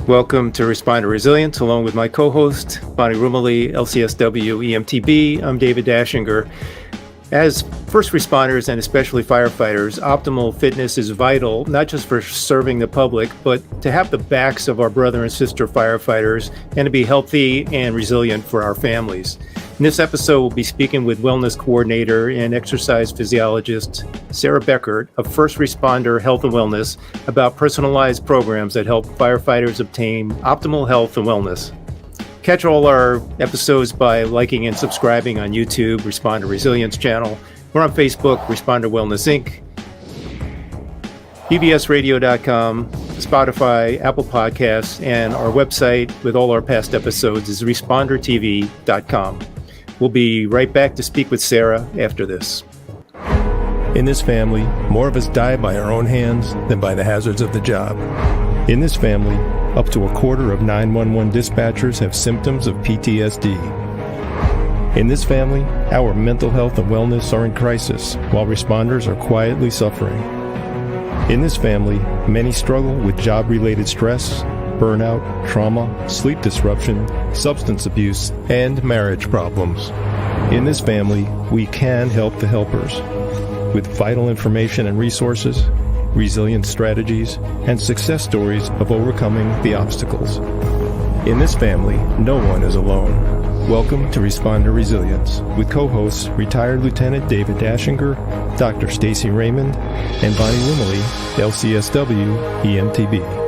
Welcome to Respond to Resilience, along with my co-host, Bonnie Rumley, LCSW EMTB. I'm David Dashinger. As first responders and especially firefighters, optimal fitness is vital, not just for serving the public, but to have the backs of our brother and sister firefighters and to be healthy and resilient for our families. In this episode, we'll be speaking with wellness coordinator and exercise physiologist Sara Beckert of First Responder Health and Wellness about personalized programs that help firefighters obtain optimal health and wellness. Catch all our episodes by liking and subscribing on YouTube, Respond to Resilience channel. We're on Facebook, Respond to Wellness Inc., bbsradio.com, Spotify, Apple Podcasts, and our website with all our past episodes is respondertv.com. We'll be right back to speak with Sara after this. In this family, more of us die by our own hands than by the hazards of the job. In this family, up to a quarter of 911 dispatchers have symptoms of PTSD. In this family, our mental health and wellness are in crisis, while responders are quietly suffering. In this family, many struggle with job-related stress, burnout, trauma, sleep disruption, substance abuse, and marriage problems. In this family, we can help the helpers with vital information and resources, resilient strategies, and success stories of overcoming the obstacles. In this family, no one is alone. Welcome to Respond to Resilience with co-hosts retired Lieutenant David Dashinger, Dr. Stacy Raymond, and Bonnie Rumley, LCSW EMTB.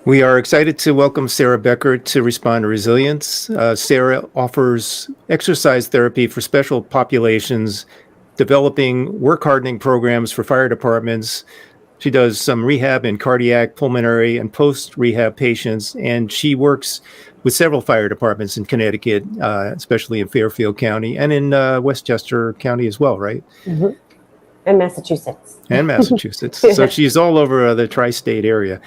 We are excited to welcome Sara Beckert to Respond to Resilience. Sara offers exercise therapy for special populations, developing work hardening programs for fire departments. She does some rehab in cardiac, pulmonary, and post-rehab patients, and she works with several fire departments in Connecticut, especially in Fairfield County, and in Westchester County as well, right? Mm-hmm. And Massachusetts. And Massachusetts. So she's all over the tri-state area.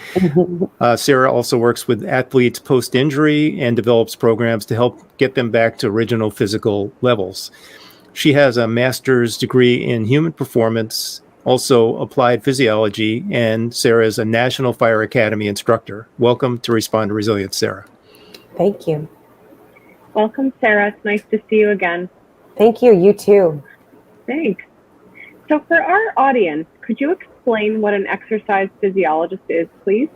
Sara also works with athletes post-injury and develops programs to help get them back to original physical levels. She has a master's degree in human performance, also applied physiology, and Sara is a National Fire Academy Instructor. Welcome to Respond to Resilience, Sara. Thank you. Welcome, Sara. It's nice to see you again. Thank you. You too. Thanks. So for our audience, could you explain what an exercise physiologist is, please?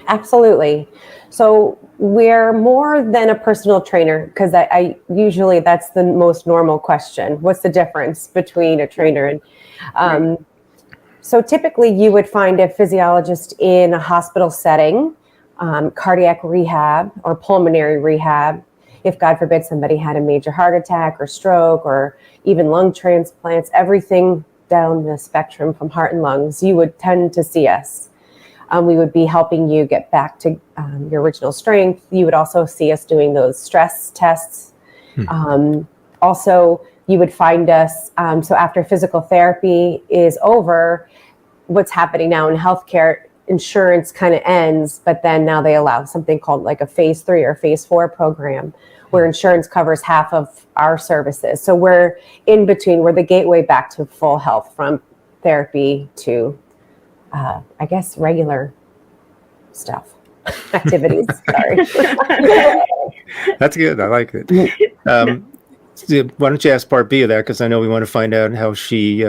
Absolutely. So we're more than a personal trainer, because I usually that's the most normal question. What's the difference between a trainer and so typically you would find a physiologist in a hospital setting, cardiac rehab or pulmonary rehab. If God forbid somebody had a major heart attack or stroke or even lung transplants, everything down the spectrum from heart and lungs, you would tend to see us. We would be helping you get back to your original strength. You would also see us doing those stress tests. Also, you would find us, so after physical therapy is over, what's happening now in healthcare, insurance kind of ends, but then now they allow something called like a phase 3 or phase 4 program, where insurance covers half of our services. So we're in between, we're the gateway back to full health from therapy to, I guess, regular stuff, activities. Sorry. That's good. I like it. Why don't you ask part B of that? Because I know we want to find out how she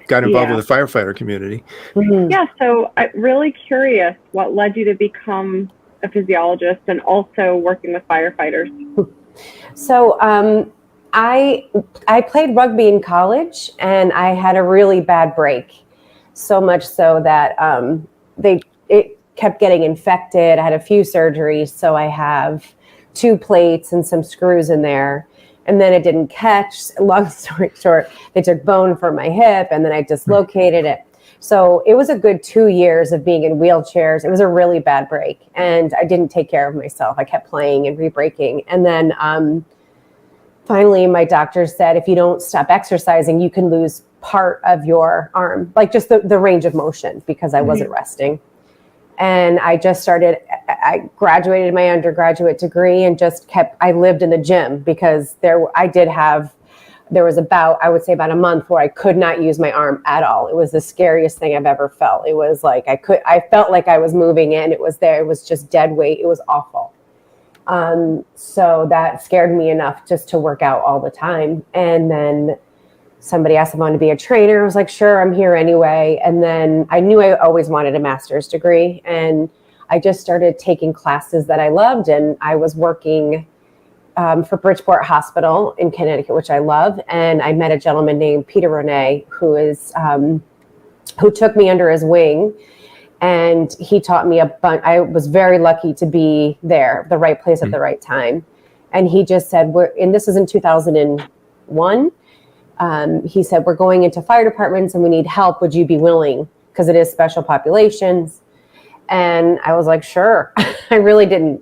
got involved with the firefighter community. Mm-hmm. Yeah, so I'm really curious what led you to become a physiologist and also working with firefighters. So I played rugby in college, and I had a really bad break, so much so that it kept getting infected. I had a few surgeries, so I have 2 plates and some screws in there, and then it didn't catch. Long story short, they took bone from my hip, and then I dislocated it. So it was a good 2 years of being in wheelchairs. It was a really bad break, and I didn't take care of myself. I kept playing and re-breaking. And then finally, my doctor said, if you don't stop exercising, you can lose part of your arm, like just the range of motion, because I wasn't resting. And I graduated my undergraduate degree and I lived in the gym, because I did have there was I would say about a month where I could not use my arm at all. It was the scariest thing I've ever felt. It was like I felt like I was moving in. It was there. It was just dead weight. It was awful. So that scared me enough just to work out all the time. And then somebody asked if I wanted to be a trainer. I was like, sure, I'm here anyway. And then I knew I always wanted a master's degree. And I just started taking classes that I loved. And I was working for Bridgeport Hospital in Connecticut, which I love. And I met a gentleman named Peter Ronay, who took me under his wing. And he taught me a bunch. I was very lucky to be there, the right place at the right time. And he just said, this was in 2001. He said, we're going into fire departments and we need help. Would you be willing? Because it is special populations. And I was like, sure. I really didn't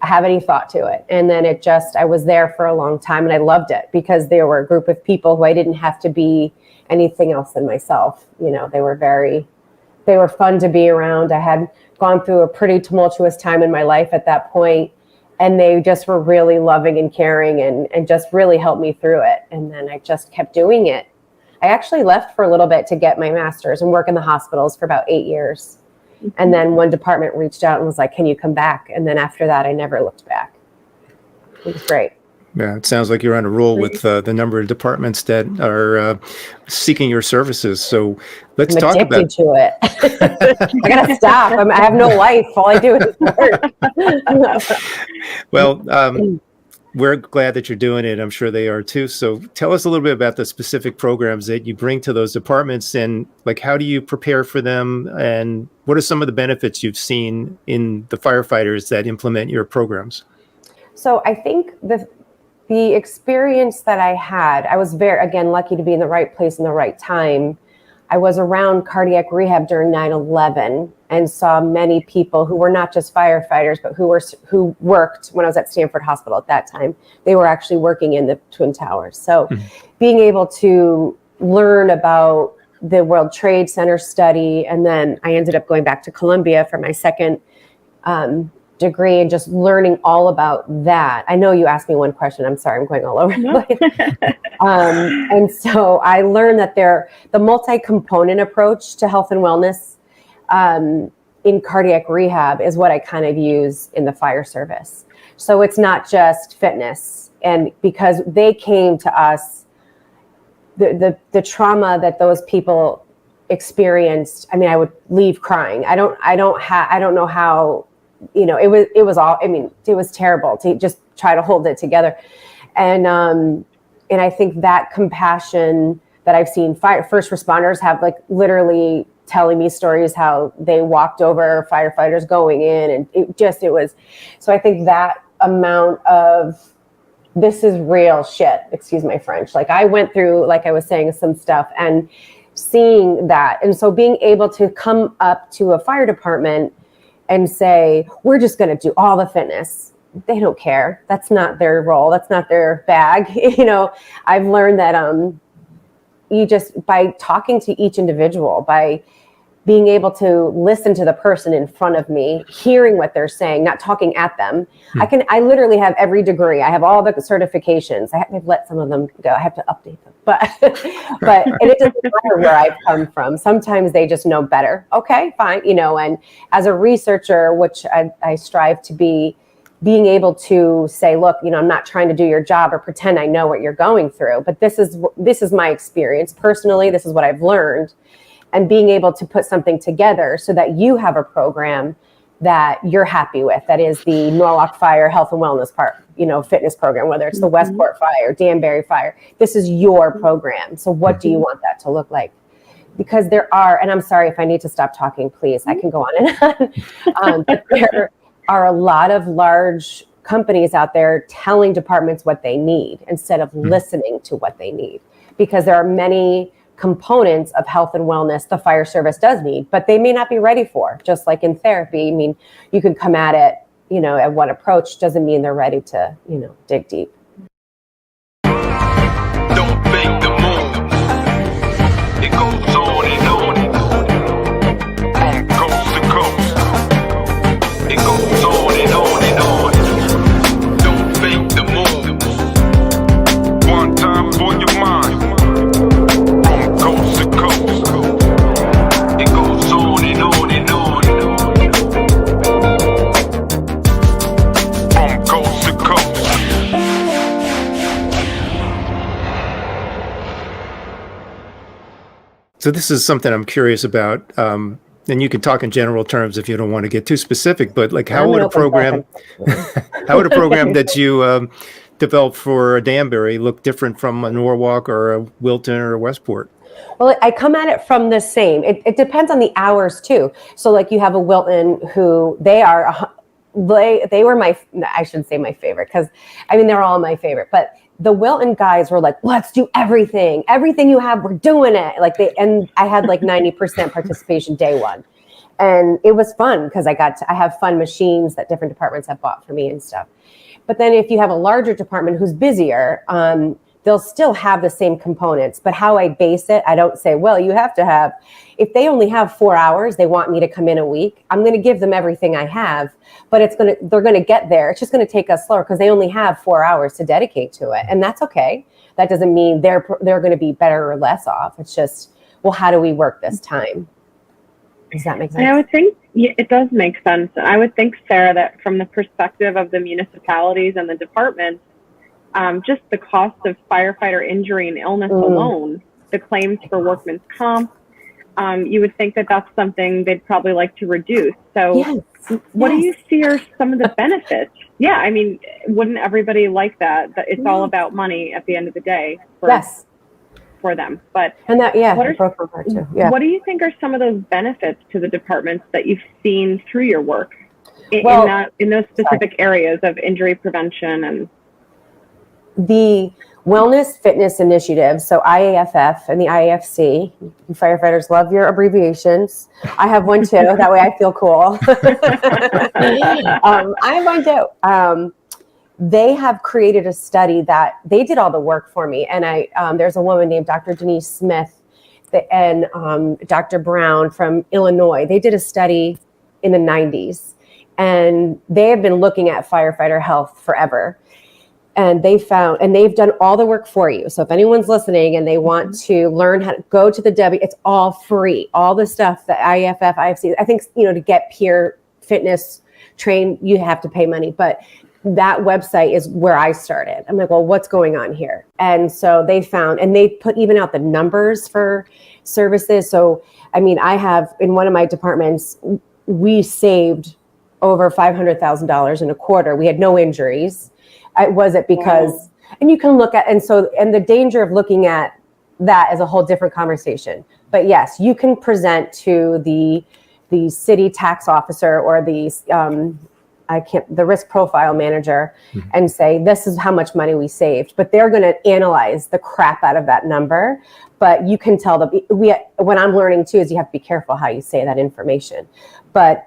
have any thought to it. And then I was there for a long time and I loved it because there were a group of people who I didn't have to be anything else than myself. They were fun to be around. I had gone through a pretty tumultuous time in my life at that point, and they just were really loving and caring and just really helped me through it. And then I just kept doing it. I actually left for a little bit to get my master's and work in the hospitals for about 8 years. And then one department reached out and was like, can you come back? And then after that, I never looked back. It was great. Yeah, it sounds like you're on a roll with the number of departments that are seeking your services. So let's talk about. I'm addicted to it. I gotta stop. I have no life. All I do is work. Well, we're glad that you're doing it. I'm sure they are too. So tell us a little bit about the specific programs that you bring to those departments, and like how do you prepare for them, and what are some of the benefits you've seen in the firefighters that implement your programs? So I think the experience that I had, I was very, again, lucky to be in the right place in the right time. I was around cardiac rehab during 9/11 and saw many people who were not just firefighters, but who worked when I was at Stanford Hospital at that time. They were actually working in the Twin Towers. So being able to learn about the World Trade Center study, and then I ended up going back to Columbia for my second degree and just learning all about that. I know you asked me one question. I'm sorry, I'm going all over the place. And so I learned that the multi-component approach to health and wellness in cardiac rehab is what I kind of use in the fire service. So it's not just fitness. And because they came to us, the trauma that those people experienced, I mean, I would leave crying. I don't know how. It was terrible to just try to hold it together. And I think that compassion that I've seen first responders have, like literally telling me stories how they walked over firefighters going in, and it was, so I think that amount of, this is real shit, excuse my French. Like I went through, like I was saying, some stuff and seeing that. And so being able to come up to a fire department and say, we're just going to do all the fitness. They don't care. That's not their role. That's not their bag. I've learned that you just, by talking to each individual, by being able to listen to the person in front of me, hearing what they're saying, not talking at them. I literally have every degree. I have all the certifications. I've let some of them go. I have to update them. But and it doesn't matter where I've come from. Sometimes they just know better. Okay, fine. And as a researcher, which I strive to be, being able to say, look, I'm not trying to do your job or pretend I know what you're going through, but this is my experience personally. This is what I've learned. And being able to put something together so that you have a program that you're happy with. That is the Norwalk Fire Health and Wellness fitness program, whether it's the Westport Fire, Danbury Fire. This is your program. So what do you want that to look like? Because there are, and I'm sorry if I need to stop talking, please, I can go on and on. But there are a lot of large companies out there telling departments what they need instead of listening to what they need. Because there are many components of health and wellness the fire service does need, but they may not be ready for. Just like in therapy, I mean, you can come at it, at one approach, doesn't mean they're ready to, dig deep. Don't fake the move. It goes on and on. From coast to coast. It goes on and on and on. Don't fake the move. One time for your mind. So this is something I'm curious about. And you can talk in general terms if you don't want to get too specific, but like how would a program, how would a program that you develop for a Danbury look different from a Norwalk or a Wilton or a Westport? Well, I come at it from the same. It depends on the hours too. So like you have a Wilton who they were I shouldn't say my favorite, because I mean, they're all my favorite, but the Wilton guys were like, let's do everything you have, we're doing it. And I had like 90% participation day one. And it was fun because I have fun machines that different departments have bought for me and stuff. But then if you have a larger department who's busier, they'll still have the same components. But how I base it, I don't say, well, you have to have, if they only have 4 hours, they want me to come in a week, I'm going to give them everything I have, but they're going to get there. It's just going to take us slower because they only have 4 hours to dedicate to it. And that's okay. That doesn't mean they're going to be better or less off. It's just, well, how do we work this time? Does that make sense? And I would think it does make sense. I would think, Sarah, that from the perspective of the municipalities and the departments, just the cost of firefighter injury and illness alone, the claims for workman's comp, you would think that that's something they'd probably like to reduce. So what do you see are some of the benefits? Yeah, I mean, wouldn't everybody like that? That it's all about money at the end of the day for them. But what do you think are some of those benefits to the departments that you've seen through your work in those specific areas of injury prevention and the Wellness Fitness Initiative, so IAFF and the IAFC, you firefighters love your abbreviations. I have one too, that way I feel cool. I have one too. They have created a study that they did all the work for me. And there's a woman named Dr. Denise Smith and Dr. Brown from Illinois. They did a study in the 90s, and they have been looking at firefighter health forever. And they've done all the work for you. So if anyone's listening and they want to learn how to go to the W, it's all free. All the stuff that IFF, IFC, I think, to get peer fitness trained, you have to pay money. But that website is where I started. I'm like, well, what's going on here? And so they found, and they put even out the numbers for services. So, I mean, I have in one of my departments, we saved over $500,000 in a quarter. We had no injuries. Was it because, and you can look at, and the danger of looking at that is a whole different conversation. But yes, you can present to the city tax officer or the risk profile manager and say, this is how much money we saved. But they're going to analyze the crap out of that number. But you can tell what I'm learning too is you have to be careful how you say that information. But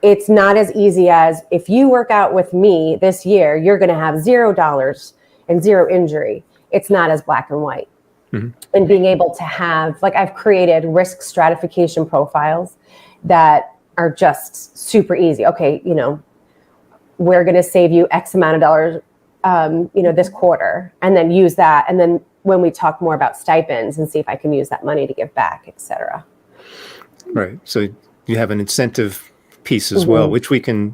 it's not as easy as if you work out with me this year, you're going to have $0 and zero injury. It's not as black and white. And being able to have, like, I've created risk stratification profiles that are just super easy. Okay, we're going to save you X amount of dollars, this quarter, and then use that. And then when we talk more about stipends and see if I can use that money to give back, et cetera. Right. So you have an incentive piece as well, which we can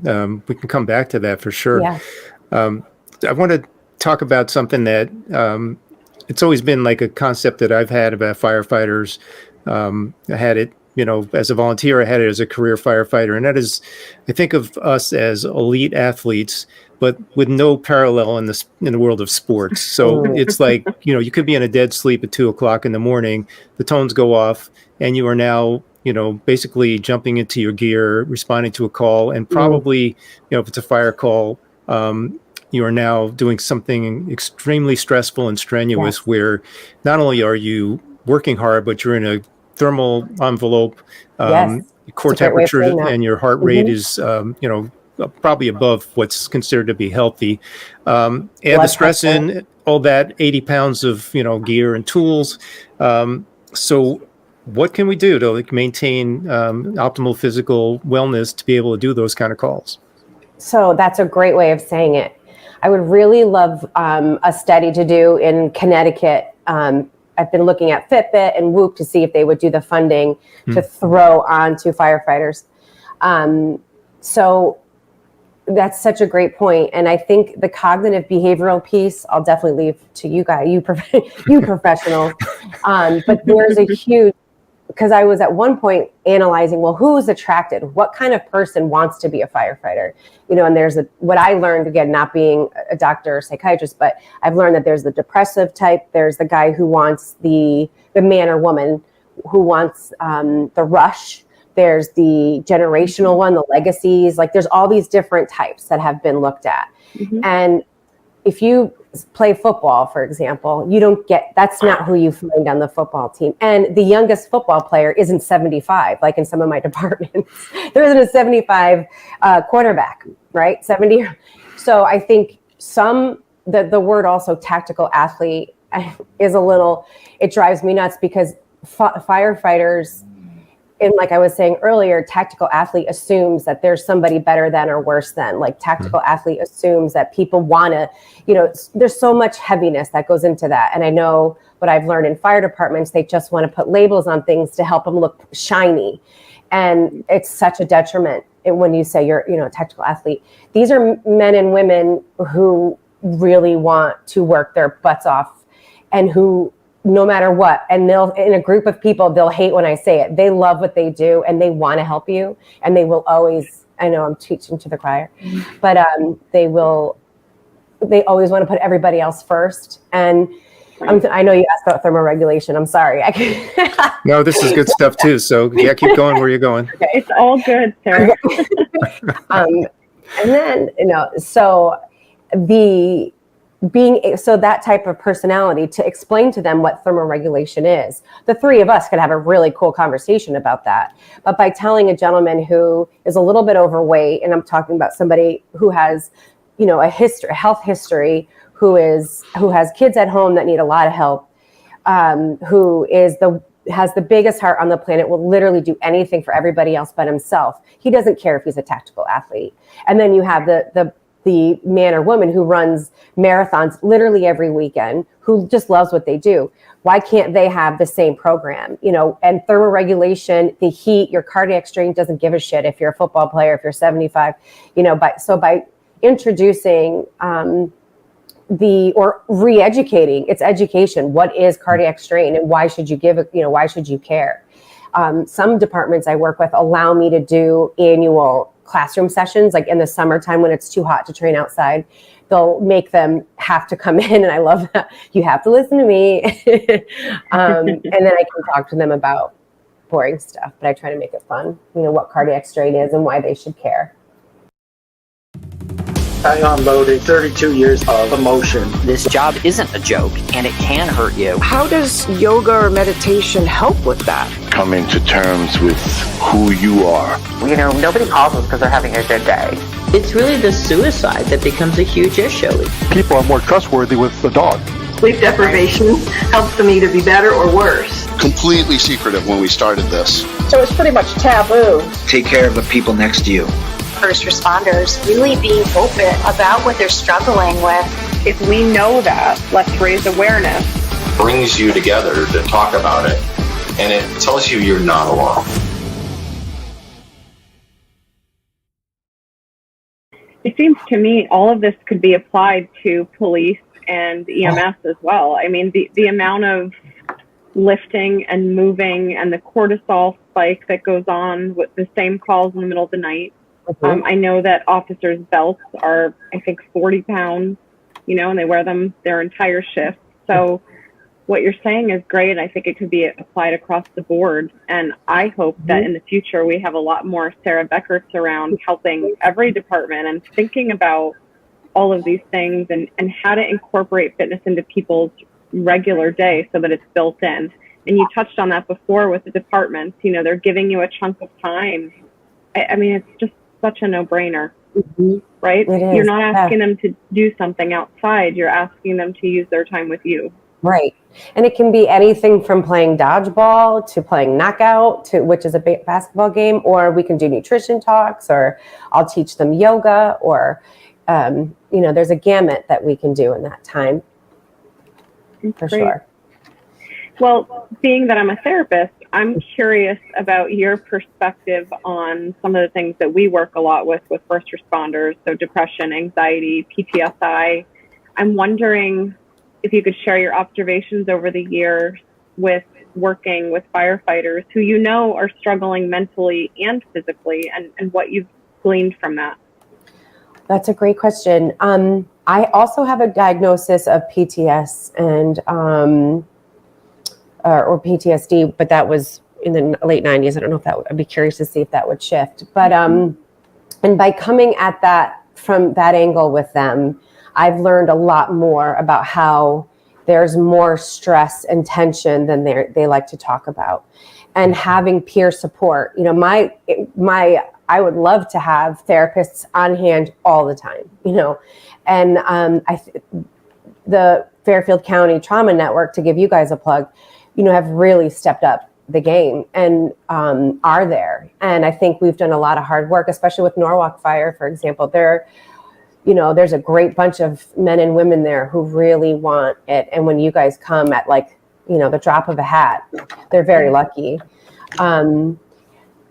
come back to that for sure. Yeah. I want to talk about something that it's always been like a concept that I've had about firefighters. I had it, as a volunteer, I had it as a career firefighter, and that is, I think of us as elite athletes, but with no parallel in the world of sports. So it's like, you could be in a dead sleep at 2:00 in the morning, the tones go off, and you are now basically jumping into your gear, responding to a call, and probably, if it's a fire call, you are now doing something extremely stressful and strenuous where not only are you working hard, but you're in a thermal envelope, core temperature and your heart rate is, probably above what's considered to be healthy. Add the stress in, all that 80 pounds of, gear and tools. So what can we do to maintain optimal physical wellness to be able to do those kind of calls? So that's a great way of saying it. I would really love a study to do in Connecticut. I've been looking at Fitbit and Whoop to see if they would do the funding to throw onto firefighters. So that's such a great point. And I think the cognitive behavioral piece, I'll definitely leave to you guys, you professionals. But there's a huge because I was at one point analyzing, well, who's attracted? What kind of person wants to be a firefighter? And there's what I learned, again, not being a doctor or psychiatrist, but I've learned that there's the depressive type. There's the guy who wants the man or woman who wants the rush. There's the generational one, the legacies. Like there's all these different types that have been looked at. Mm-hmm. And if you play football, for example, that's not who you find on the football team. And the youngest football player isn't 75, like in some of my departments. There isn't a 75 quarterback, right? 70. So I think the word also tactical athlete is it drives me nuts because firefighters, and like I was saying earlier, tactical athlete assumes that there's somebody better than or worse than. Like tactical athlete assumes that people want to, there's so much heaviness that goes into that. And I know what I've learned in fire departments, they just want to put labels on things to help them look shiny. And it's such a detriment when you say you're, a tactical athlete. These are men and women who really want to work their butts off and who, no matter what, and in a group of people, they'll hate when I say it. They love what they do and they want to help you, and they will always, I know I'm teaching to the choir, but they always want to put everybody else first. And I know you asked about thermoregulation. I'm sorry. No, this is good stuff too. So yeah, keep going where you're going. Okay. It's all good, Sarah. And then, so that type of personality, to explain to them what thermoregulation is. The three of us could have a really cool conversation about that. But by telling a gentleman who is a little bit overweight, and I'm talking about somebody who has, a health history, who has kids at home that need a lot of help, who has the biggest heart on the planet, will literally do anything for everybody else but himself. He doesn't care if he's a tactical athlete. And then you have the man or woman who runs marathons literally every weekend, who just loves what they do. Why can't they have the same program? And thermoregulation, the heat, your cardiac strain doesn't give a shit if you're a football player, if you're 75, by introducing or re-educating, it's education. What is cardiac strain and why should you give it, why should you care? Some departments I work with allow me to do annual classroom sessions, like in the summertime when it's too hot to train outside. They'll make them have to come in, and I love that. You have to listen to me. And then I can talk to them about boring stuff, but I try to make it fun, what cardiac strain is and why they should care. I unloaded 32 years of emotion. This job isn't a joke, and it can hurt you. How does yoga or meditation help with that? Coming to terms with who you are. Nobody calls us because they're having a good day. It's really the suicide that becomes a huge issue. People are more trustworthy with the dog. Sleep deprivation helps them either be better or worse. Completely secretive when we started this. So it's pretty much taboo. Take care of the people next to you. First responders really being open about what they're struggling with. If we know that, let's raise awareness. Brings you together to talk about it, and it tells you you're not alone. It seems to me all of this could be applied to police and EMS as well. I mean, the amount of lifting and moving and the cortisol spike that goes on with the same calls in the middle of the night. I know that officers' belts are, I think, 40 pounds, and they wear them their entire shift. So what you're saying is great. I think it could be applied across the board. And I hope that in the future we have a lot more Sara Beckerts around helping every department and thinking about all of these things and how to incorporate fitness into people's regular day so that it's built in. And you touched on that before with the departments. They're giving you a chunk of time. I mean, it's just such a no-brainer, right? You're not asking them to do something outside. You're asking them to use their time with you. Right. And it can be anything from playing dodgeball to playing knockout, which is a basketball game, or we can do nutrition talks, or I'll teach them yoga, or, there's a gamut that we can do in that time. For sure. Well, being that I'm a therapist, I'm curious about your perspective on some of the things that we work a lot with first responders, so depression, anxiety, PTSD. I'm wondering if you could share your observations over the years with working with firefighters who you know are struggling mentally and physically, and what you've gleaned from that? That's a great question. I also have a diagnosis of PTS and or PTSD, but that was in the late 90s. I don't know if that I'd be curious to see if that would shift. But and by coming at that from that angle with them, I've learned a lot more about how there's more stress and tension than they like to talk about, and having peer support. You know, I would love to have therapists on hand all the time. You know, and the Fairfield County Trauma Network, to give you guys a plug, you know, have really stepped up the game and are there. And I think we've done a lot of hard work, especially with Norwalk Fire, for example. There's a great bunch of men and women there who really want it. And when you guys come at the drop of a hat, they're very lucky.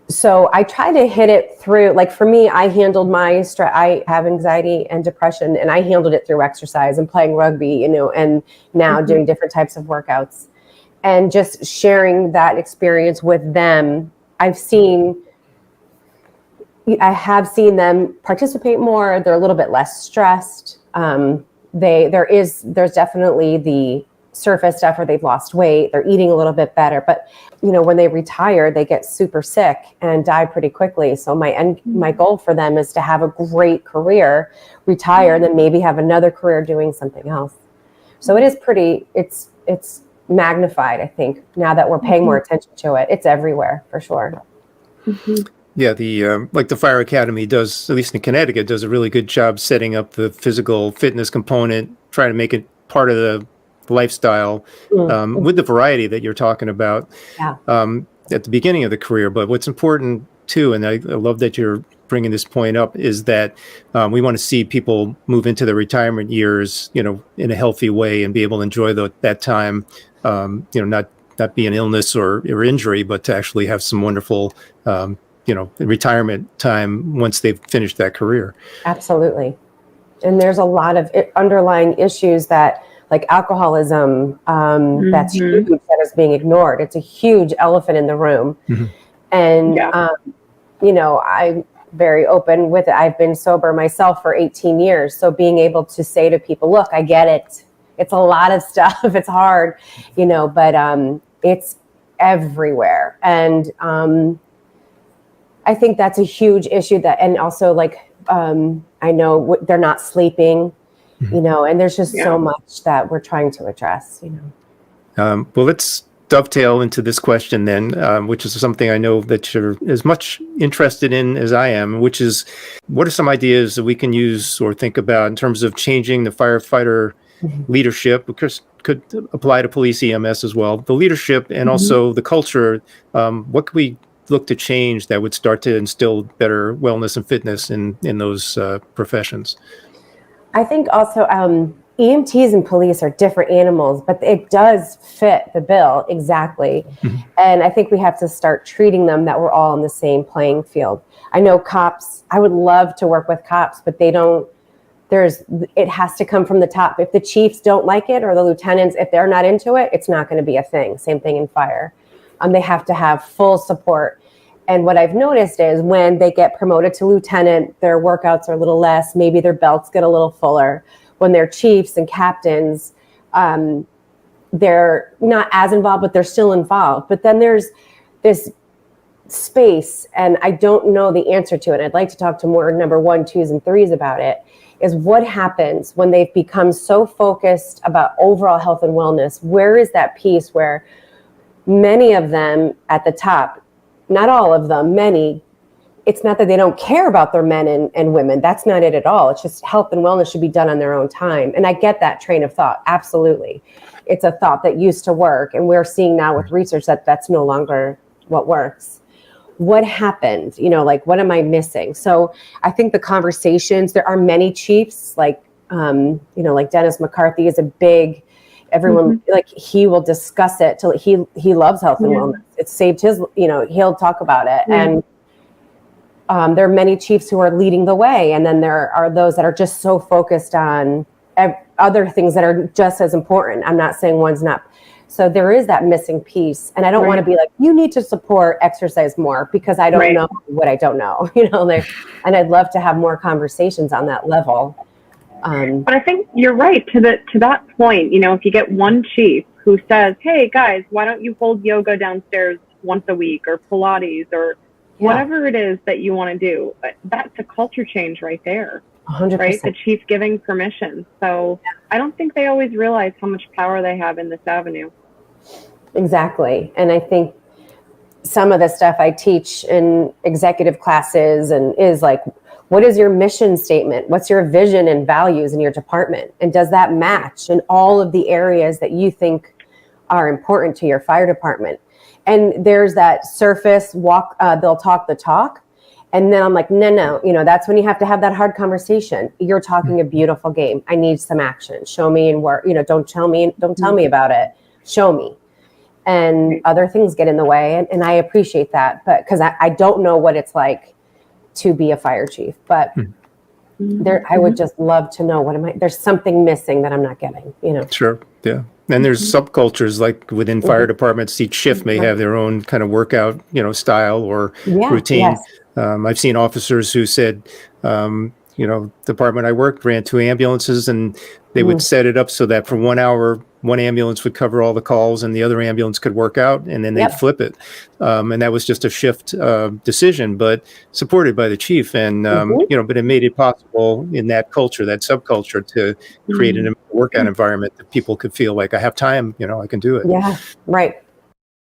So I try to hit it through, for me, I handled my stress. I have anxiety and depression, and I handled it through exercise and playing rugby, and now doing different types of workouts. And just sharing that experience with them, I have seen them participate more. They're a little bit less stressed. There's definitely the surface stuff where they've lost weight. They're eating a little bit better. But, when they retire, they get super sick and die pretty quickly. So my goal for them is to have a great career, retire, and then maybe have another career doing something else. So it is it's magnified, I think, now that we're paying more attention to it. It's everywhere for sure. Yeah, the Fire Academy does, at least in Connecticut, does a really good job setting up the physical fitness component, trying to make it part of the lifestyle with the variety that you're talking about at the beginning of the career. But what's important too, and I love that you're bringing this point up, is that we want to see people move into their retirement years, in a healthy way and be able to enjoy that time, not be an illness or injury, but to actually have some wonderful, retirement time once they've finished that career. Absolutely. And there's a lot of underlying issues that, like alcoholism, that's huge, that is being ignored. It's a huge elephant in the room. And, I'm very open with it. I've been sober myself for 18 years. So being able to say to people, look, I get it. It's a lot of stuff. It's hard, but it's everywhere. And I think that's a huge issue and also I know they're not sleeping, and there's just so much that we're trying to address, Well, let's dovetail into this question then, which is something I know that you're as much interested in as I am, which is, what are some ideas that we can use or think about in terms of changing the firefighter leadership, because could apply to police EMS as well, the leadership and also the culture. What could we look to change that would start to instill better wellness and fitness in those professions? I think also EMTs and police are different animals, but it does fit the bill exactly. And I think we have to start treating them that we're all on the same playing field. I know cops, I would love to work with cops, but it has to come from the top. If the chiefs don't like it, or the lieutenants, if they're not into it, it's not going to be a thing. Same thing in fire. They have to have full support. And what I've noticed is when they get promoted to lieutenant, their workouts are a little less, maybe their belts get a little fuller. When they're chiefs and captains, they're not as involved, but they're still involved. But then there's this space, and I don't know the answer to it. I'd like to talk to more number 1, 2s, and 3s about it, is what happens when they've become so focused about overall health and wellness? Where is that piece where many of them at the top, not all of them, many, it's not that they don't care about their men and women. That's not it at all. It's just health and wellness should be done on their own time. And I get that train of thought. Absolutely. It's a thought that used to work. And we're seeing now with research that that's no longer what works. What happened? What am I missing? So I think the conversations, there are many chiefs, like Dennis McCarthy is a big, everyone, he will discuss it till he loves health and wellness. It saved his, he'll talk about it. And there are many chiefs who are leading the way. And then there are those that are just so focused on other things that are just as important. I'm not saying one's not. So there is that missing piece. And I don't want to be like, you need to support exercise more because I don't know what I don't know, and I'd love to have more conversations on that level. But I think you're right to that point. If you get one chief who says, hey guys, why don't you hold yoga downstairs once a week, or Pilates, or whatever it is that you want to do, that's a culture change right there. 100%. Right? The chief giving permission. So I don't think they always realize how much power they have in this avenue. Exactly. And I think some of the stuff I teach in executive classes and is like, what is your mission statement? What's your vision and values in your department? And does that match in all of the areas that you think are important to your fire department? And there's that surface walk, they'll talk the talk. And then I'm like, no, that's when you have to have that hard conversation. You're talking a beautiful game. I need some action. Show me and work, don't tell me about it. Show me. And other things get in the way. And I appreciate that, but because I don't know what it's like to be a fire chief, but I would just love to know there's something missing that I'm not getting, Sure. Yeah. And there's subcultures like within fire departments, each shift may have their own kind of workout, style or routine. Yes. I've seen officers who said, department I worked ran 2 ambulances, and they would set it up so that for 1 hour, one ambulance would cover all the calls and the other ambulance could work out, and then they'd flip it. And that was just a shift decision, but supported by the chief. And, but it made it possible in that culture, that subculture, to create a workout environment that people could feel like, I have time, I can do it. Yeah, right.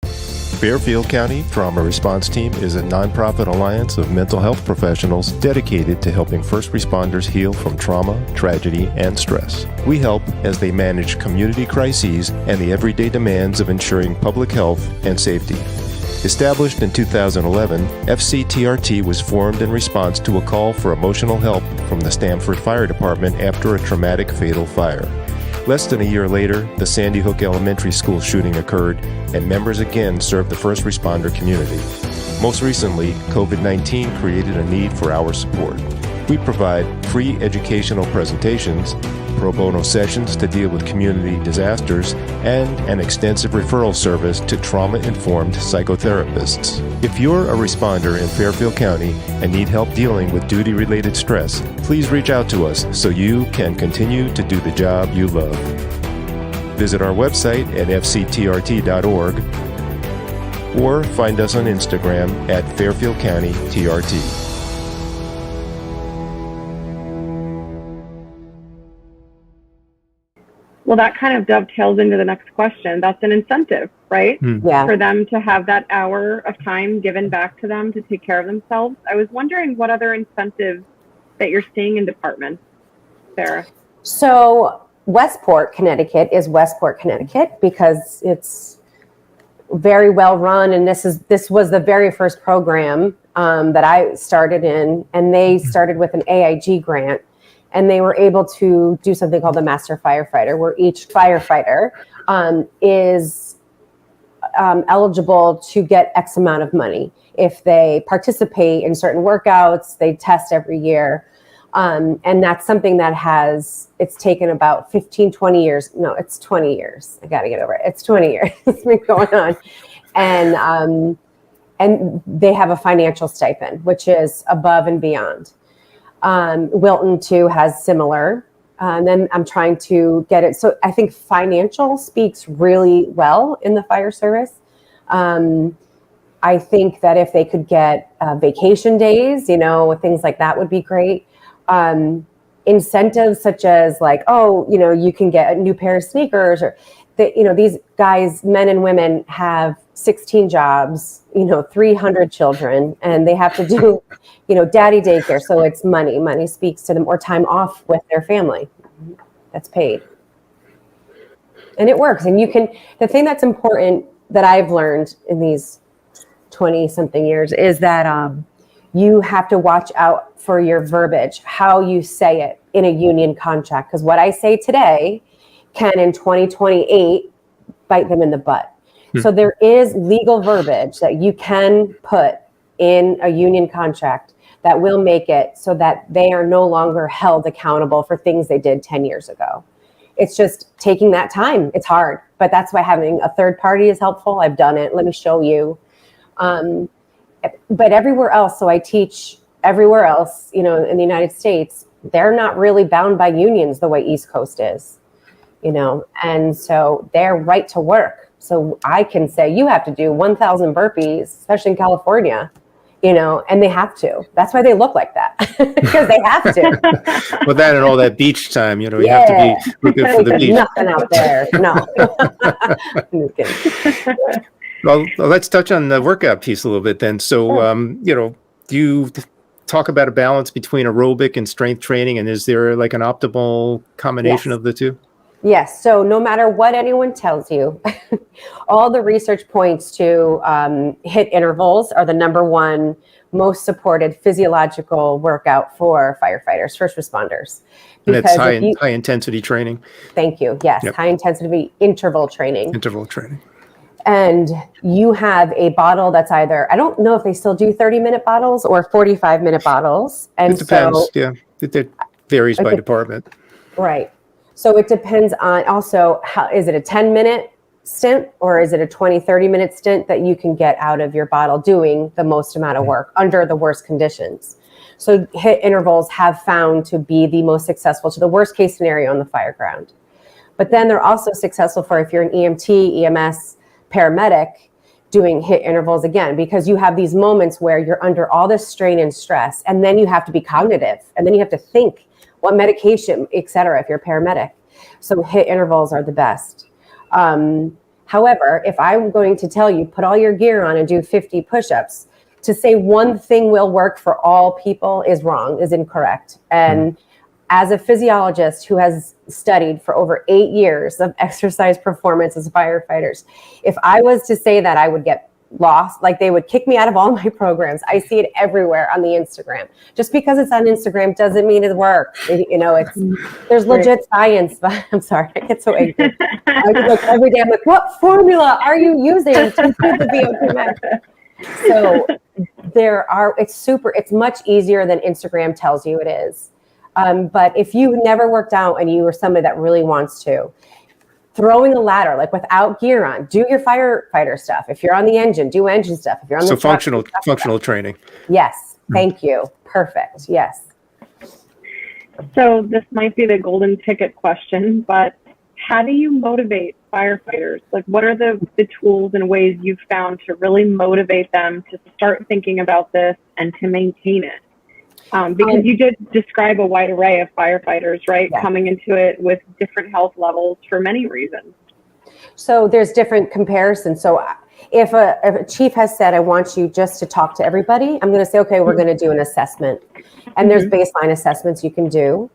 Fairfield County Trauma Response Team is a nonprofit alliance of mental health professionals dedicated to helping first responders heal from trauma, tragedy, and stress. We help as they manage community crises and the everyday demands of ensuring public health and safety. Established in 2011, FCTRT was formed in response to a call for emotional help from the Stamford Fire Department after a traumatic fatal fire. Less than a year later, the Sandy Hook Elementary School shooting occurred, and members again served the first responder community. Most recently, COVID-19 created a need for our support. We provide free educational presentations, pro bono sessions to deal with community disasters, and an extensive referral service to trauma-informed psychotherapists. If you're a responder in Fairfield County and need help dealing with duty-related stress, please reach out to us so you can continue to do the job you love. Visit our website at fctrt.org or find us on Instagram at Fairfield County TRT. Well, that kind of dovetails into the next question. That's an incentive, right? Yeah. For them to have that hour of time given back to them to take care of themselves. I was wondering what other incentives that you're seeing in departments, Sarah. So Westport, Connecticut is Westport, Connecticut because it's very well run. And this was the very first program that I started in, and they started with an AIG grant. And they were able to do something called the Master Firefighter, where each firefighter is eligible to get X amount of money. If they participate in certain workouts, they test every year. And that's something that it's taken about 15, 20 years. No, it's 20 years. I got to get over it. It's 20 years. It's been going on. And they have a financial stipend, which is above and beyond. Wilton too has similar, and then I'm trying to get it. So I think financial speaks really well in the fire service. I think that if they could get vacation days, things like that would be great. Incentives such as like, you can get a new pair of sneakers, or these guys, men and women, have 16 jobs, 300 children, and they have to do, daddy daycare. So it's money. Money speaks to them, or time off with their family that's paid. And it works. And the thing that's important that I've learned in these 20 something years is that you have to watch out for your verbiage, how you say it in a union contract. Because what I say today can in 2028 bite them in the butt. So there is legal verbiage that you can put in a union contract that will make it so that they are no longer held accountable for things they did 10 years ago. It's just taking that time. It's hard, but that's why having a third party is helpful. I've done it. Let me show you. But everywhere else, so I teach everywhere else, in the United States, they're not really bound by unions the way East Coast is, and so they're right to work. So I can say, you have to do 1,000 burpees, especially in California, and they have to. That's why they look like that, because they have to. Well, that and all that beach time, you have to be good for the beach. Nothing out there. No. I'm just kidding. Well, let's touch on the workout piece a little bit then. So, do you talk about a balance between aerobic and strength training, and is there like an optimal combination of the two? Yes. So no matter what anyone tells you, all the research points to HIIT intervals are the number one most supported physiological workout for firefighters, first responders. And it's high intensity training. Thank you. Yes. Yep. High intensity interval training. And you have a bottle that's either, I don't know if they still do 30-minute bottles or 45-minute bottles. And it depends. It varies by department. Right. So it depends on also, is it a 10-minute stint or is it a 20, 30-minute stint that you can get out of your bottle doing the most amount of work under the worst conditions. So HIIT intervals have found to be the most successful to the worst case scenario on the fire ground. But then they're also successful for if you're an EMT, EMS, paramedic doing HIIT intervals again, because you have these moments where you're under all this strain and stress, and then you have to be cognitive, and then you have to think what medication, et cetera, if you're a paramedic. So HIIT intervals are the best. However, if I'm going to tell you, put all your gear on and do 50 push-ups, to say one thing will work for all people is wrong, is incorrect. And as a physiologist who has studied for over 8 years of exercise performance as firefighters, if I was to say that, I would get lost. Like, they would kick me out of all my programs. I see it everywhere on the Instagram. Just because it's on Instagram doesn't mean it works. There's legit science, but I'm sorry, I get so angry. I get like every day, I'm like, what formula are you using to do the VO2 max? So it's much easier than Instagram tells you it is. But if you've never worked out and you are somebody that really wants to, throwing a ladder, like without gear on, do your firefighter stuff. If you're on the engine, do engine stuff. If you're on the truck, functional training. Yes. Thank you. Perfect. Yes. So this might be the golden ticket question, but how do you motivate firefighters? Like, what are the tools and ways you've found to really motivate them to start thinking about this and to maintain it? Because you did describe a wide array of firefighters, right? Yeah. Coming into it with different health levels for many reasons. So there's different comparisons. So if a chief has said, I want you just to talk to everybody, I'm going to say, okay, we're going to do an assessment. And there's baseline assessments you can do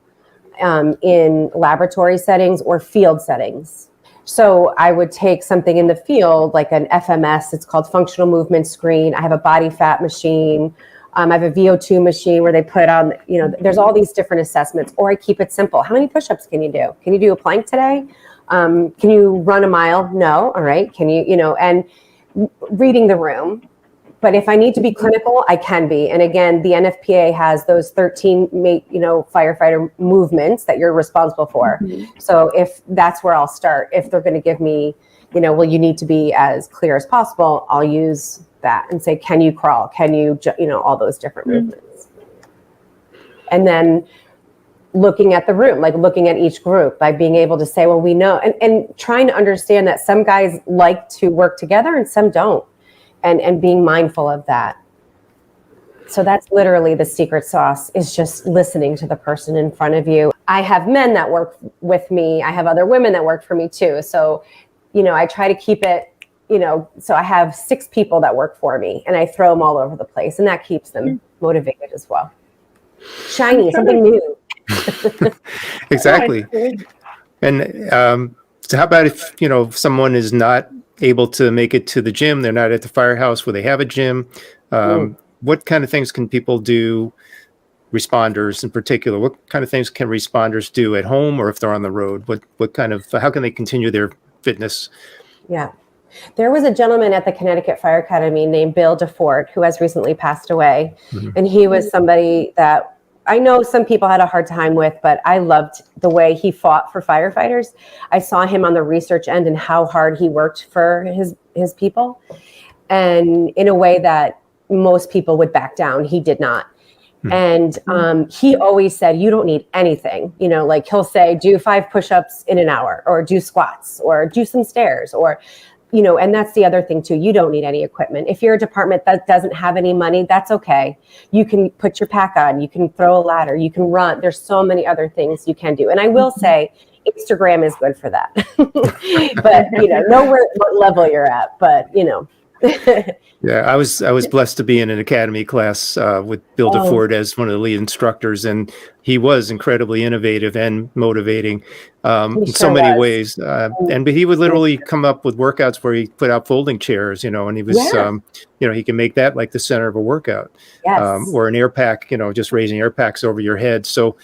in laboratory settings or field settings. So I would take something in the field, like an FMS, it's called functional movement screen. I have a body fat machine. I have a VO2 machine where they put on, there's all these different assessments, or I keep it simple. How many push-ups can you do? Can you do a plank today? Can you run a mile? No. All right. Can you, and reading the room. But if I need to be clinical, I can be. And again, the NFPA has those 13, firefighter movements that you're responsible for. Mm-hmm. So if that's where I'll start, if they're going to give me, well, you need to be as clear as possible, I'll use that and say, can you crawl? Can you, all those different movements. And then looking at the room, like looking at each group, by being able to say, well, we know, and trying to understand that some guys like to work together and some don't, and being mindful of that. So that's literally the secret sauce, is just listening to the person in front of you. I have men that work with me. I have other women that work for me too. So, I try to keep it, so I have 6 people that work for me, and I throw them all over the place, and that keeps them motivated as well. Shiny, something new. Exactly. And so how about if, someone is not able to make it to the gym, they're not at the firehouse where they have a gym, what kind of things can people do, responders in particular, what kind of things can responders do at home, or if they're on the road, how can they continue their fitness? Yeah. There was a gentleman at the Connecticut Fire Academy named Bill DeFort, who has recently passed away. Mm-hmm. And he was somebody that I know some people had a hard time with, but I loved the way he fought for firefighters. I saw him on the research end and how hard he worked for his people. And in a way that most people would back down, he did not. And he always said, you don't need anything. You know, like he'll say, do 5 push-ups in an hour, or do squats, or do some stairs, or, you know, and that's the other thing too. You don't need any equipment. If you're a department that doesn't have any money, that's okay. You can put your pack on, you can throw a ladder, you can run. There's so many other things you can do. And I will say, Instagram is good for that. But, you know what level you're at, but, you know. Yeah, I was blessed to be in an academy class with Bill DeFord as one of the lead instructors, and he was incredibly innovative and motivating in so many ways. But he would literally come up with workouts where he put out folding chairs, you know, and he was, you know, he can make that like the center of a workout, or an air pack, you know, just raising air packs over your head. So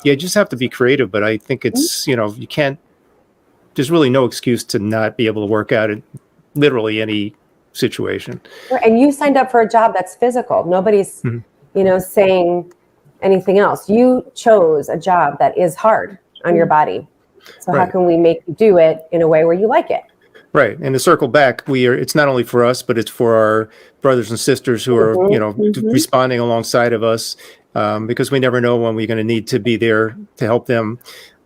you just have to be creative. But I think it's, you know, you can't. There's really no excuse to not be able to work out in literally any situation. And you signed up for a job that's physical. Nobody's, you know, saying anything else. You chose a job that is hard on your body. So how can we make you do it in a way where you like it? Right. And to circle back, it's not only for us, but it's for our brothers and sisters who are, you know, responding alongside of us, because we never know when we're going to need to be there to help them.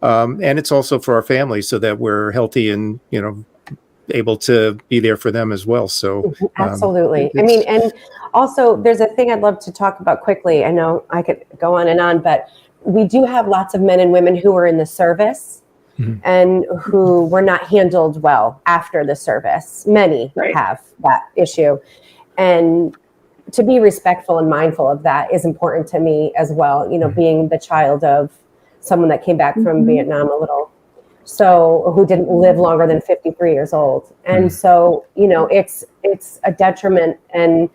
And it's also for our families so that we're healthy and, you know, able to be there for them as well. So absolutely. I mean, and also there's a thing I'd love to talk about quickly. I know I could go on, but we do have lots of men and women who are in the service and who were not handled well after the service. Many have that issue. And to be respectful and mindful of that is important to me as well. You know, being the child of someone that came back from Vietnam who didn't live longer than 53 years old. And so, you know, it's a detriment, and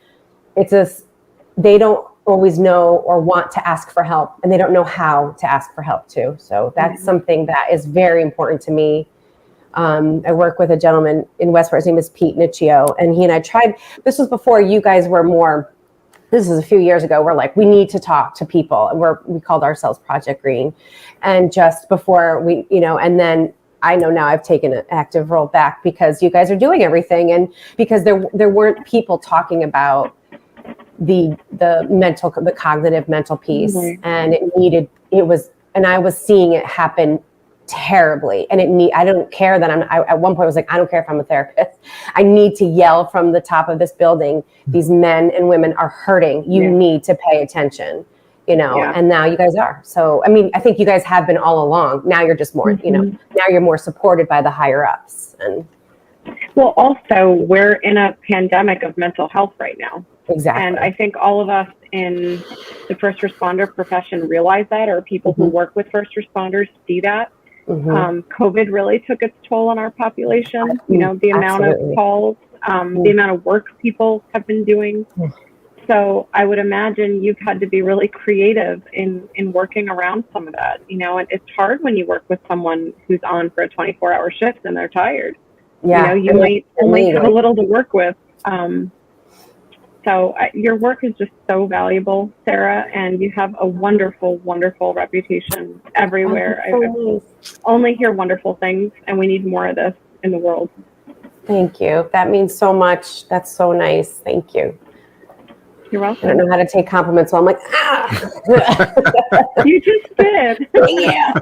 they don't always know or want to ask for help, and they don't know how to ask for help too. So that's something that is very important to me. I work with a gentleman in Westport. His name is Pete Nicchio, and he and I tried, this was before you guys were more, this is a few years ago, we're like, we need to talk to people. And we called ourselves Project Green. And just before we, you know, and then I know now I've taken an active role back because you guys are doing everything. And because there weren't people talking about the cognitive mental piece. And I was seeing it happen terribly. And I don't care that at one point I was like, I don't care if I'm a therapist. I need to yell from the top of this building. These men and women are hurting. You need to pay attention, you know, and now you guys are. So, I mean, I think you guys have been all along. Now you're just more, you know, now you're more supported by the higher ups. And well, also we're in a pandemic of mental health right now. Exactly. And I think all of us in the first responder profession realize that, or people who work with first responders see that. COVID really took its toll on our population. You know, the amount of calls, the amount of work people have been doing. So I would imagine you've had to be really creative in working around some of that. You know, and it's hard when you work with someone who's on for a 24-hour shift and they're tired. Yeah, you know, you might only have a little to work with. So your work is just so valuable, Sara, and you have a wonderful, wonderful reputation everywhere. I only hear wonderful things, and we need more of this in the world. Thank you. That means so much. That's so nice. Thank you. You're welcome. I don't know how to take compliments, so I'm like, You just did. Yeah.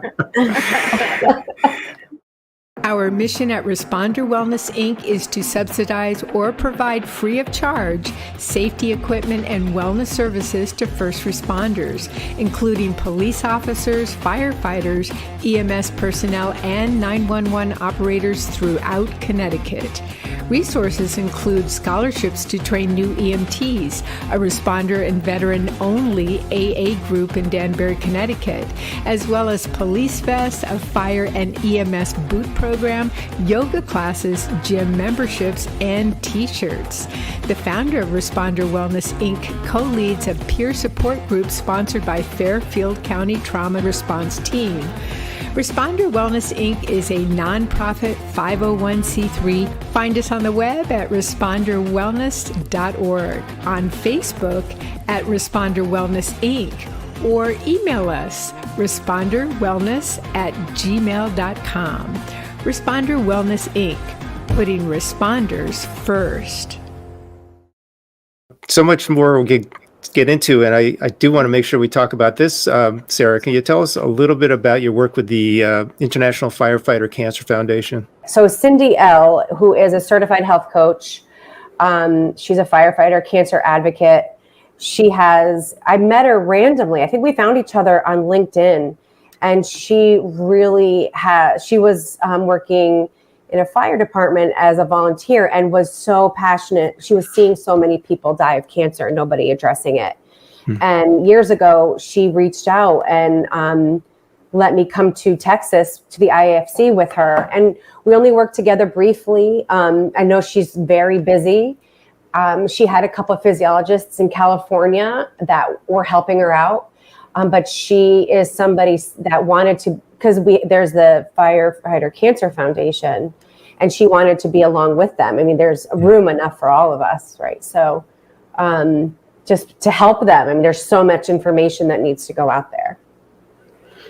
Our mission at Responder Wellness, Inc. is to subsidize or provide free of charge safety equipment and wellness services to first responders, including police officers, firefighters, EMS personnel, and 911 operators throughout Connecticut. Resources include scholarships to train new EMTs, a responder and veteran-only AA group in Danbury, Connecticut, as well as police vests, a fire and EMS boot program, yoga classes, gym memberships, and T-shirts. The founder of Responder Wellness, Inc. co-leads a peer support group sponsored by Fairfield County Trauma Response Team. Responder Wellness, Inc. is a nonprofit 501c3. Find us on the web at responderwellness.org, on Facebook at Responder Wellness, Inc., or email us responderwellness@gmail.com. Responder Wellness Inc., putting responders first. So much more we'll get into, and I do want to make sure we talk about this. Sara, can you tell us a little bit about your work with the International Firefighter Cancer Foundation? So Cindy L., who is a certified health coach, she's a firefighter cancer advocate. I met her randomly. I think we found each other on LinkedIn, and she was working in a fire department as a volunteer and was so passionate. She was seeing so many people die of cancer and nobody addressing it. And years ago, she reached out and let me come to Texas to the IAFC with her. And we only worked together briefly. I know she's very busy. She had a couple of physiologists in California that were helping her out. But she is somebody that wanted to, because there's the Firefighter Cancer Foundation, and she wanted to be along with them. I mean, there's room enough for all of us, right? So just to help them. I mean, there's so much information that needs to go out there.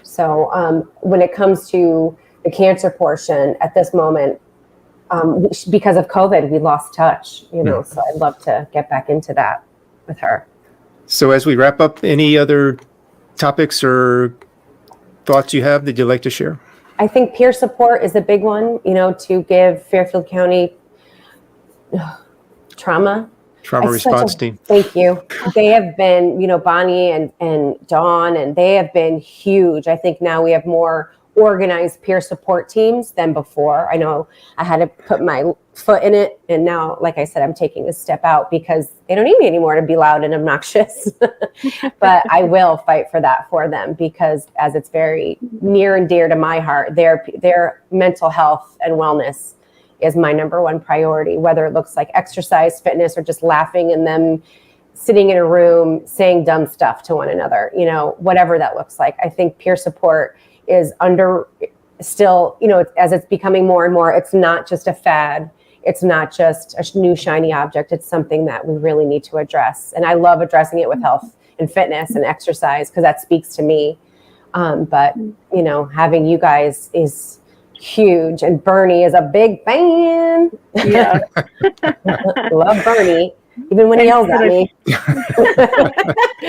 So when it comes to the cancer portion at this moment, because of COVID, we lost touch, so I'd love to get back into that with her. So as we wrap up, any other topics or thoughts you have that you'd like to share? I think peer support is a big one, to give Fairfield County trauma response team. Thank you. They have been, Bonnie and Dawn, and they have been huge. I think now we have more organized peer support teams than before. I know I had to put my foot in it, and now, like I said, I'm taking a step out because they don't need me anymore to be loud and obnoxious. But I will fight for that for them, because as it's very near and dear to my heart, their mental health and wellness is my number one priority, whether it looks like exercise, fitness, or just laughing and them sitting in a room saying dumb stuff to one another, whatever that looks like. I think peer support is still, as it's becoming more and more, it's not just a fad. It's not just a new shiny object. It's something that we really need to address. And I love addressing it with health and fitness and exercise, because that speaks to me. But, having you guys is huge. And Bernie is a big fan. Yeah. Love Bernie, even when he yells at me.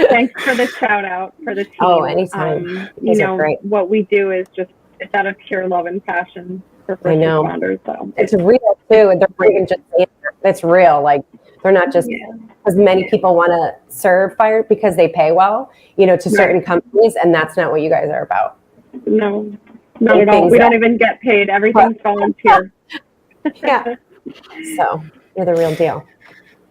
Thanks for the shout out for the team. Oh, anytime. What we do is it's out of pure love and passion for first responders. So it's real too. They're not even just, it's real. Like, they're not just, because many people want to serve fire because they pay well, to certain companies, and that's not what you guys are about. No, not at all. We don't even get paid. Everything's volunteer. Yeah. So you're the real deal.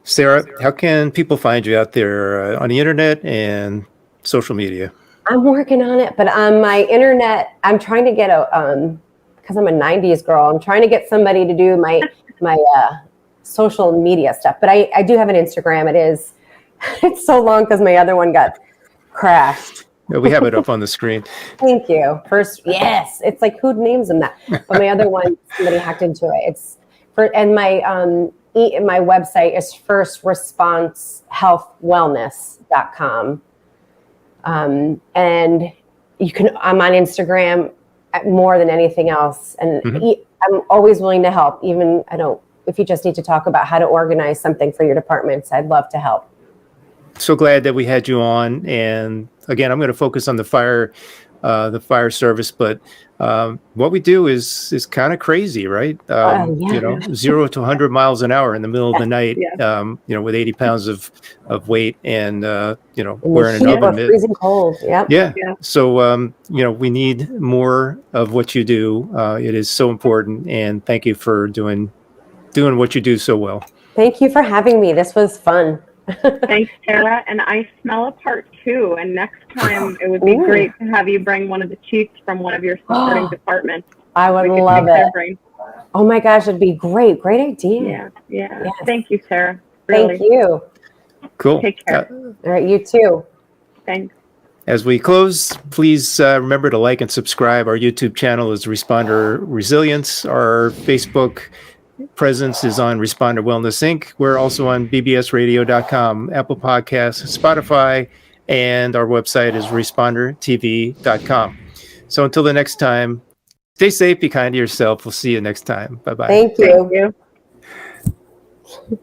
Sara, how can people find you out there on the internet and social media? I'm working on it, but on my internet, I'm trying to get because I'm a 90s girl, I'm trying to get somebody to do my social media stuff. But I do have an Instagram. It's so long because my other one got crashed. Yeah, we have it up on the screen. Thank you. First, yes. It's like, who names them that? But my other one, somebody hacked into it. And my website is firstresponsehealthwellness.com. And I'm on Instagram more than anything else. And I'm always willing to help. Even if you just need to talk about how to organize something for your departments, I'd love to help. So glad that we had you on. And again, I'm going to focus on the fire service, but what we do is kind of crazy, right? 0 to 100 miles an hour in the middle of the night, with 80 pounds of weight and, wearing an oven mitt. Freezing cold. Yeah. So, we need more of what you do. It is so important. And thank you for doing what you do so well. Thank you for having me. This was fun. Thanks, Sara. And I smell a part 2. And next time, it would be great to have you bring one of the chiefs from one of your supporting departments. I would love it. Oh my gosh, it'd be great. Great idea. Yeah. Yes. Thank you, Sara. Really. Thank you. Cool. Take care. All right, you too. Thanks. As we close, please remember to like and subscribe. Our YouTube channel is Responder Resilience. Our Facebook presence is on Responder Wellness Inc. We're also on bbsradio.com, Apple Podcasts, Spotify, and our website is respondertv.com. So until the next time, stay safe, be kind to yourself. We'll see you next time. Bye-bye. Thank you. Thank you.